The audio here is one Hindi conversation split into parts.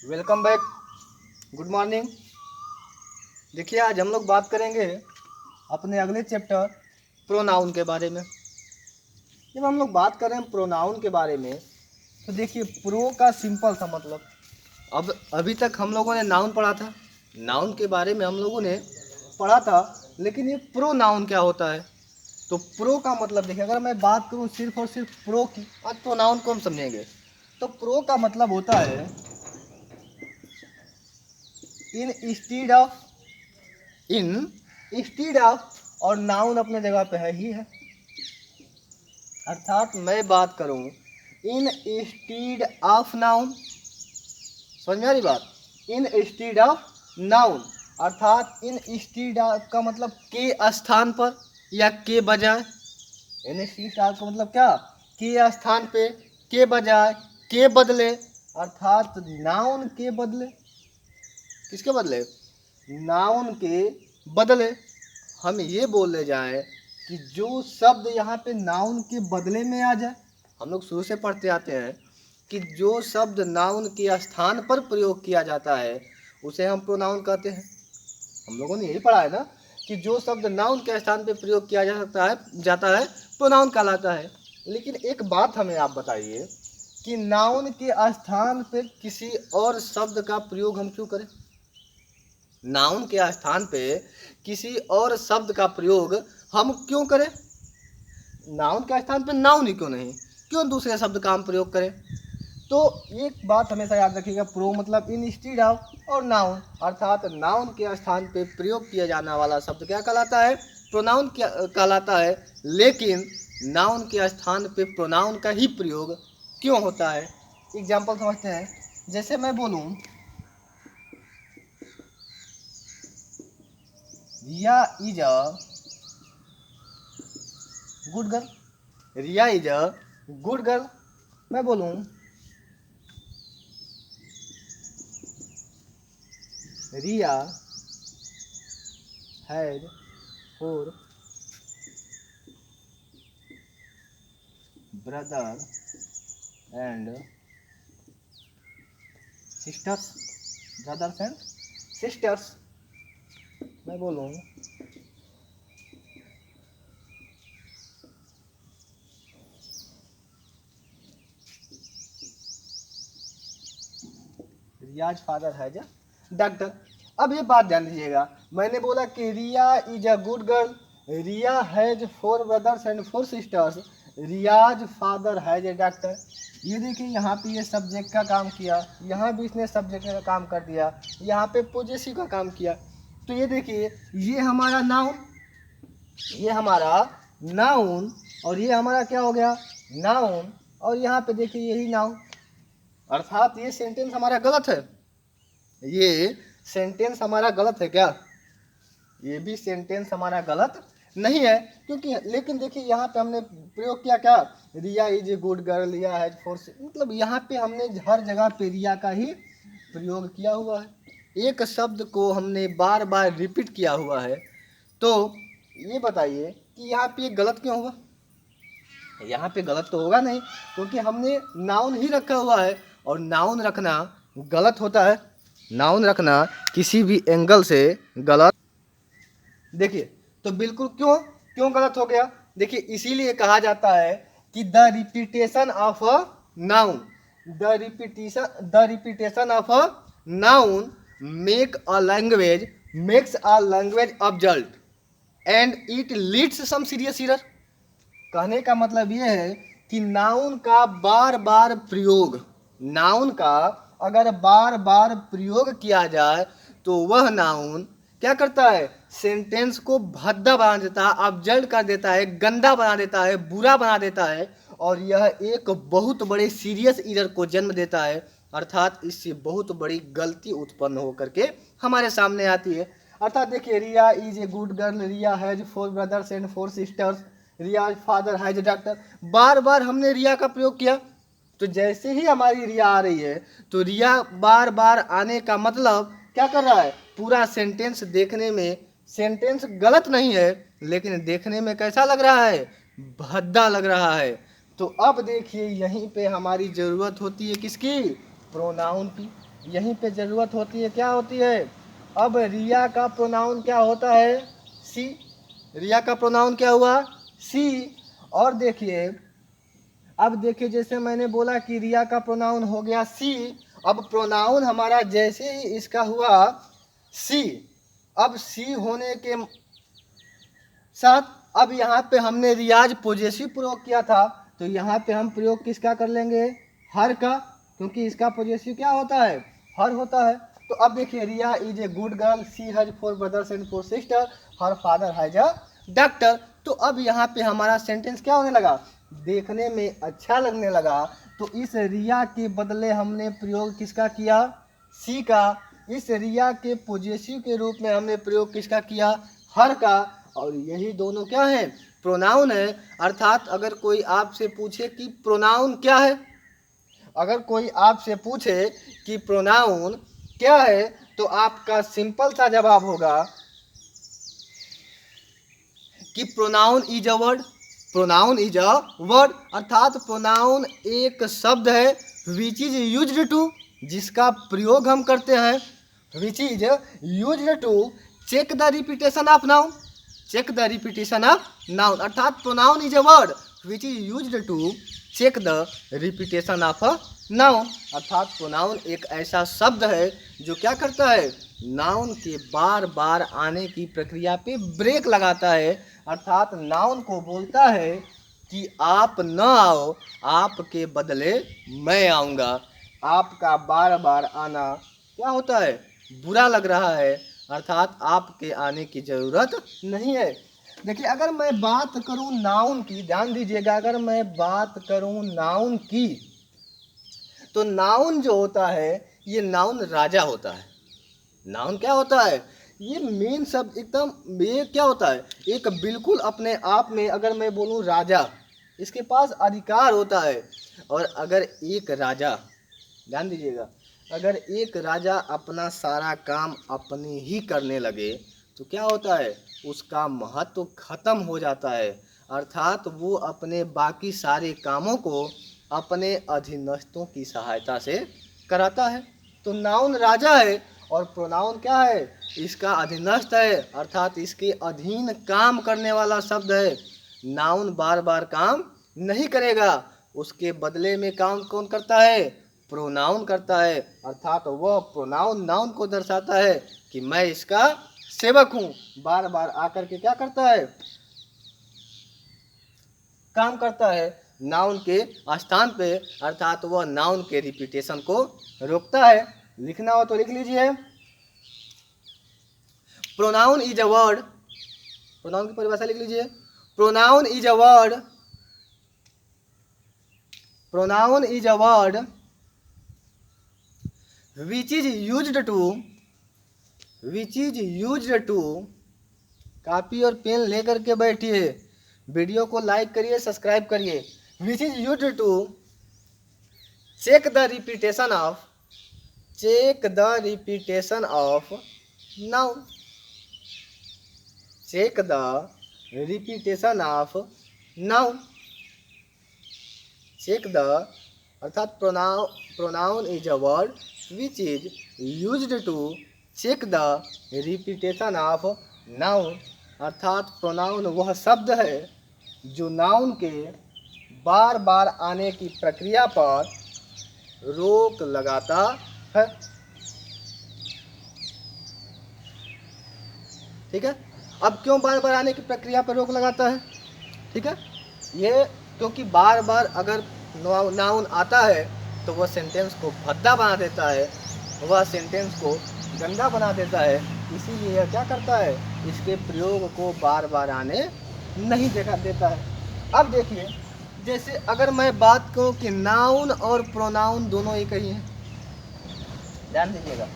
Welcome back. Good morning. देखिए, आज हम लोग बात करेंगे अपने अगले चैप्टर प्रोनाउन के बारे में। जब हम लोग बात करें प्रोनाउन के बारे में तो देखिए, प्रो का सिंपल सा मतलब, अब अभी तक हम लोगों ने नाउन पढ़ा था, नाउन के बारे में हम लोगों ने पढ़ा था, लेकिन ये प्रोनाउन क्या होता है। तो प्रो का मतलब देखिए, अगर मैं बात करूँ सिर्फ और सिर्फ प्रो की, आज प्रोनाउन को हम समझेंगे। तो प्रो का मतलब होता है इन स्टीड ऑफ, और नाउन अपने जगह पे है ही है। अर्थात मैं बात करूं इन स्टीड ऑफ नाउन, समझ में आ रही बात, इन स्टीड ऑफ नाउन, अर्थात इन स्टीड ऑफ का मतलब के स्थान पर या के बजाय। इन स्टीड ऑफ का मतलब क्या, के स्थान पे, के बजाय, के बदले, अर्थात नाउन के बदले, किसके बदले, नाउन के बदले हम ये बोलने जाए कि जो शब्द यहाँ पे नाउन के बदले में आ जाए, हम लोग शुरू से पढ़ते आते हैं कि जो शब्द नाउन के स्थान पर प्रयोग किया जाता है उसे हम प्रोनाउन कहते हैं। हम लोगों ने यही पढ़ा है ना कि जो शब्द नाउन के स्थान पर प्रयोग किया जाता है प्रोनाउन कहलाता है। लेकिन एक बात हमें आप बताइए कि नाउन के स्थान पर किसी और शब्द का प्रयोग हम क्यों करें। नाउन के स्थान पे किसी और शब्द का प्रयोग हम क्यों करें। नाउन के स्थान पे नाउन ही क्यों नहीं, क्यों दूसरे शब्द का हम प्रयोग करें। तो एक बात हमेशा याद रखिएगा, प्रो मतलब इंस्टीड ऑफ, और नाउन अर्थात नाउन के स्थान पे प्रयोग किया जाने वाला शब्द क्या कहलाता है, प्रोनाउन क्या कहलाता है। लेकिन नाउन के स्थान पे प्रोनाउन का ही प्रयोग क्यों होता है। एग्जाम्पल समझते हैं। जैसे मैं बोलूँ Riya is a good girl, Riya is a good girl. मैं बोलूं Riya had 4 brother and sisters, brothers and sisters. मैं बोलूं Riya's father has a doctor. अब ये बात ध्यान दीजिएगा, मैंने बोला कि Riya is a good girl, Riya has 4 brothers and 4 sisters, Riya's father has a doctor. ये देखिए, यहाँ पे ये सब्जेक्ट का काम किया, यहाँ भी इसने सब्जेक्ट का काम कर दिया, यहाँ पे पोजेसिव का काम किया। तो ये देखिए, ये हमारा नाउन, ये हमारा नाउन, और ये हमारा क्या हो गया, नाउन, और यहाँ पे देखिए यही नाउन। अर्थात ये सेंटेंस हमारा गलत है, ये सेंटेंस हमारा गलत है क्या, ये भी सेंटेंस हमारा गलत नहीं है। क्योंकि लेकिन देखिए, यहाँ पे हमने प्रयोग किया क्या, Riya is a good girl, Riya has 4, मतलब यहाँ पे हमने हर जगह पे रिया का ही प्रयोग किया हुआ है, एक शब्द को हमने बार बार रिपीट किया हुआ है। तो ये बताइए कि यहाँ पे गलत क्यों हुआ। यहाँ पे गलत तो होगा नहीं, क्योंकि हमने नाउन ही रखा हुआ है, और नाउन रखना गलत होता है, नाउन रखना किसी भी एंगल से गलत। देखिए, तो बिल्कुल क्यों क्यों गलत हो गया। देखिए, इसीलिए कहा जाता है कि the repetition of a noun, the repetition of a noun makes a language obsolete and it leads some serious error. कहने का मतलब ये है कि नाउन का बार बार प्रयोग, नाउन का अगर बार बार प्रयोग किया जाए तो वह नाउन क्या करता है, सेंटेंस को भद्दा बना देता है, अब्जल्ट कर देता है, गंदा बना देता है, बुरा बना देता है, और यह एक बहुत बड़े सीरियस एरर को जन्म देता है। अर्थात इससे बहुत बड़ी गलती उत्पन्न होकर के हमारे सामने आती है। अर्थात देखिए, Riya is a good girl, Riya has 4 brothers and 4 sisters, Riya father has doctor. बार बार हमने रिया का प्रयोग किया, तो जैसे ही हमारी रिया आ रही है तो रिया बार बार आने का मतलब क्या कर रहा है, पूरा सेंटेंस देखने में, सेंटेंस गलत नहीं है लेकिन देखने में कैसा लग रहा है, भद्दा लग रहा है। तो अब देखिए, यहीं पे हमारी ज़रूरत होती है किसकी, प्रोनाउन की। यहीं पे ज़रूरत होती है, क्या होती है। अब रिया का प्रोनाउन क्या होता है, सी। रिया का प्रोनाउन क्या हुआ, सी। और देखिए, अब देखिए जैसे मैंने बोला कि रिया का प्रोनाउन हो गया सी। अब प्रोनाउन हमारा जैसे ही इसका हुआ सी, अब सी होने के साथ अब यहाँ पे हमने रियाज पॉजेसिव प्रयोग किया था, तो यहाँ पे हम प्रयोग किसका कर लेंगे, हर का, क्योंकि इसका पॉजेसिव क्या होता है, हर होता है। तो अब देखिए, Riya is a good girl, she has 4 brothers and 4 sister, her father has a doctor. तो अब यहाँ पे हमारा सेंटेंस क्या होने लगा, देखने में अच्छा लगने लगा। तो इस रिया के बदले हमने प्रयोग किसका किया, सी का। इस रिया के पॉजेसिव के रूप में हमने प्रयोग किसका किया, हर का। और यही दोनों क्या है, प्रोनाउन है। अर्थात अगर कोई आपसे पूछे कि प्रोनाउन क्या है, अगर कोई आपसे पूछे कि प्रोनाउन क्या है, तो आपका सिंपल सा जवाब होगा कि pronoun is a word. Pronoun is a word, अर्थात प्रोनाउन एक शब्द है विच इज यूज्ड टू, जिसका प्रयोग हम करते हैं, which is used to check the repetition of noun, check the repetition of noun. अर्थात pronoun is a word which is used to check the repetition of a noun. अर्थात प्रोनाउन एक ऐसा शब्द है जो क्या करता है, नाउन के बार बार आने की प्रक्रिया पे ब्रेक लगाता है। अर्थात नाउन को बोलता है कि आप न आओ, आपके बदले मैं आऊँगा। आपका बार बार आना क्या होता है, बुरा लग रहा है, अर्थात आपके आने की ज़रूरत नहीं है। देखिए, अगर मैं बात करूं नाउन की, ध्यान दीजिएगा, अगर मैं बात करूं नाउन की, तो नाउन जो होता है, ये नाउन राजा होता है। नाउन क्या होता है, ये मेन शब्द एकदम, ये क्या होता है, एक बिल्कुल अपने आप में, अगर मैं बोलूं राजा, इसके पास अधिकार होता है। और अगर एक राजा, ध्यान दीजिएगा, अगर एक राजा अपना सारा काम अपने ही करने लगे, तो क्या होता है, उसका महत्व खत्म हो जाता है। अर्थात वो अपने बाकी सारे कामों को अपने अधीनस्थों की सहायता से कराता है। तो नाउन राजा है और प्रोनाउन क्या है, इसका अधीनस्थ है, अर्थात इसके अधीन काम करने वाला शब्द है। नाउन बार बार काम नहीं करेगा, उसके बदले में काम कौन करता है, प्रोनाउन करता है। अर्थात वह प्रोनाउन नाउन को दर्शाता है कि मैं इसका सेवक हूँ, बार बार आकर के क्या करता है, काम करता है नाउन के स्थान पे। अर्थात वह नाउन के रिपीटेशन को रोकता है। लिखना हो तो लिख लीजिए, pronoun is a word, pronoun की परिभाषा लिख लीजिए, pronoun is a word, pronoun is a word which is used to, which is used to, copy और पेन लेकर के बैठिए, वीडियो को लाइक करिए, सब्सक्राइब करिए। Which is used to check the repetition of, check the repetition of noun, check the repetition of noun, check the, अर्थात pronoun is a word which is used to check the repetition of noun. अर्थात प्रोनाउन वह शब्द है जो नाउन के बार बार आने की प्रक्रिया पर रोक लगाता है। ठीक है, अब क्यों बार बार आने की प्रक्रिया पर रोक लगाता है, ठीक है, ये क्योंकि बार बार अगर नाउन आता है तो वह सेंटेंस को भद्दा बना देता है, वह सेंटेंस को गंदा बना देता है। इसीलिए यह क्या करता है, इसके प्रयोग को बार बार आने नहीं देखा देता है। अब देखिए, जैसे अगर मैं बात करूँ कि नाउन और प्रोनाउन दोनों एक ही हैं, ध्यान दीजिएगा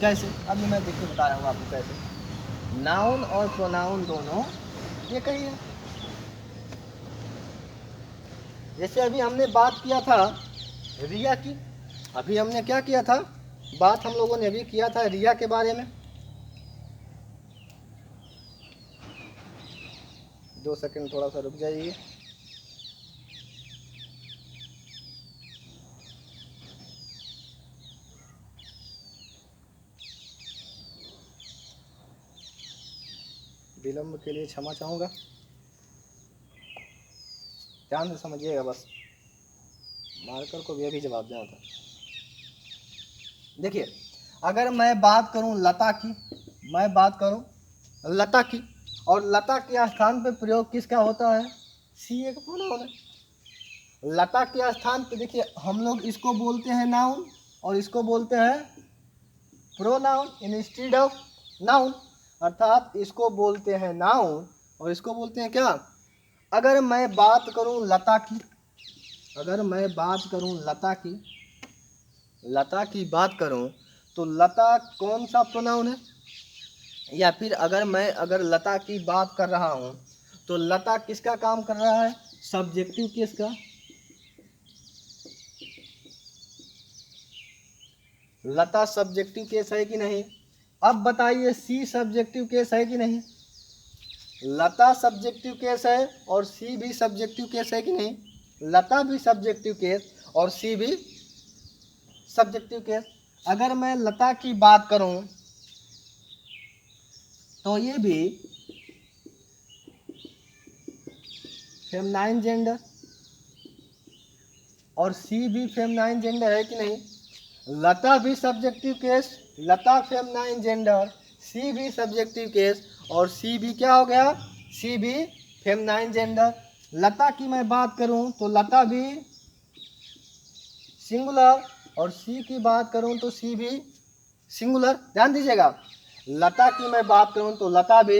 कैसे, अभी मैं देखिए बता रहा हूँ आपको कैसे। नाउन और प्रोनाउन दोनों एक ही है। जैसे अभी हमने बात किया था रिया की, अभी हमने क्या किया था, बात हम लोगों ने अभी किया था रिया के बारे में। 2 सेकंड थोड़ा सा रुक जाइए। विलम्ब के लिए क्षमा चाहूँगा, ध्यान से समझिएगा, बस मार्कर को भी अभी जवाब देना था। देखिए, अगर मैं बात करूं लता की, मैं बात करूं लता की, और लता के स्थान पे प्रयोग किसका होता है? सी एक प्रोनाउन है। लता के स्थान पे देखिए हम लोग इसको बोलते हैं नाउन और इसको बोलते हैं प्रोनाउन इंस्टेड ऑफ नाउन, अर्थात इसको बोलते हैं नाउन और इसको बोलते हैं क्या? अगर मैं बात करूं लता की, अगर मैं बात करूं लता की बात करूं तो लता कौन सा प्रोनाउन है? या फिर अगर लता की बात कर रहा हूं तो लता किसका काम कर रहा है? सब्जेक्टिव केस का। लता सब्जेक्टिव केस है कि नहीं? अब बताइए सी सब्जेक्टिव केस है कि नहीं? लता सब्जेक्टिव केस है और सी भी सब्जेक्टिव केस है कि नहीं? लता भी सब्जेक्टिव केस और सी भी सब्जेक्टिव केस। अगर मैं लता की बात करूं तो ये भी फेमनाइन जेंडर और सी भी फेमनाइन जेंडर है कि नहीं? लता भी सब्जेक्टिव केस, लता फेमनाइन जेंडर, सी भी सब्जेक्टिव केस और सी भी क्या हो गया? सी भी फेमनाइन जेंडर। लता की मैं बात करूं तो लता भी सिंगुलर और सी की बात करूं तो सी भी सिंगुलर। ध्यान दीजिएगा, लता की मैं बात करूं तो लता भी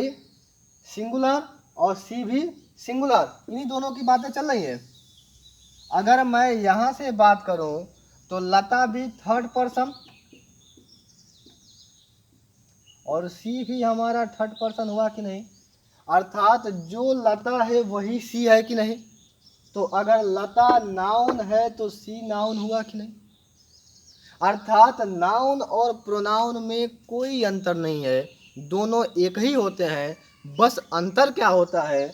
सिंगुलर और सी भी सिंगुलर, इन्हीं दोनों की बातें चल रही हैं। अगर मैं यहां से बात करूं तो लता भी थर्ड पर्सन और सी भी हमारा थर्ड पर्सन हुआ कि नहीं? अर्थात जो लता है वही सी है कि नहीं? तो अगर लता नाउन है तो सी नाउन हुआ कि नहीं? अर्थात नाउन और प्रोनाउन में कोई अंतर नहीं है, दोनों एक ही होते हैं। बस अंतर क्या होता है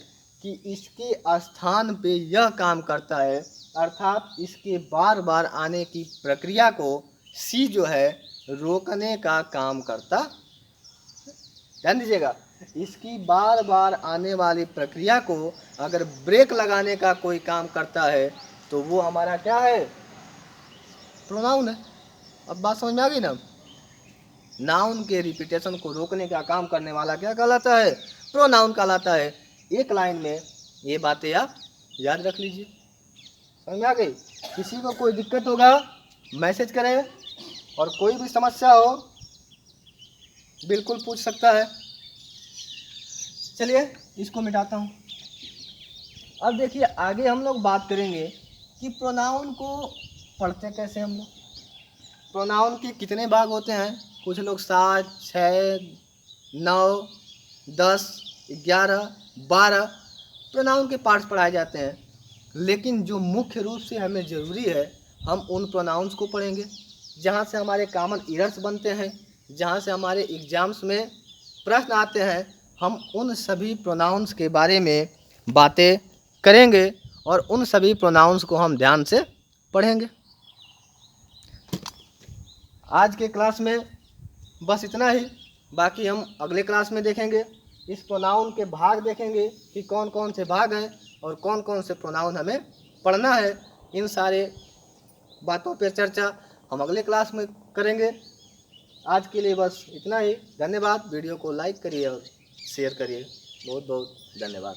कि इसके स्थान पे यह काम करता है, अर्थात इसके बार बार आने की प्रक्रिया को सी जो है रोकने का काम करता। ध्यान दीजिएगा, इसकी बार बार आने वाली प्रक्रिया को अगर ब्रेक लगाने का कोई काम करता है तो वो हमारा क्या है? प्रोनाउन है। अब बात समझ में आ गई ना? नाउन के रिपीटेशन को रोकने का काम करने वाला क्या कहलाता है? प्रोनाउन कहलाता है। एक लाइन में ये बातें आप याद रख लीजिए। समझ में आ गई? किसी को कोई दिक्कत होगा मैसेज करें और कोई भी समस्या हो बिल्कुल पूछ सकता है। चलिए इसको मिटाता हूँ। अब देखिए आगे हम लोग बात करेंगे कि प्रोनाउन को पढ़ते कैसे हम लोग। प्रोनाउन के कितने भाग होते हैं? कुछ लोग 7, 6, 9, 10, 11, 12 प्रोनाउन के पार्ट्स पढ़ाए जाते हैं, लेकिन जो मुख्य रूप से हमें ज़रूरी है हम उन प्रोनाउंस को पढ़ेंगे जहाँ से हमारे कॉमन एरर्स बनते हैं, जहाँ से हमारे एग्जाम्स में प्रश्न आते हैं। हम उन सभी प्रोनाउंस के बारे में बातें करेंगे और उन सभी प्रोनाउंस को हम ध्यान से पढ़ेंगे। आज के क्लास में बस इतना ही, बाकी हम अगले क्लास में देखेंगे। इस प्रोनाउन के भाग देखेंगे कि कौन कौन से भाग हैं और कौन कौन से प्रोनाउन हमें पढ़ना है। इन सारे बातों पर चर्चा हम अगले क्लास में करेंगे। आज के लिए बस इतना ही। धन्यवाद। वीडियो को लाइक करिए और शेयर करिए। बहुत बहुत धन्यवाद।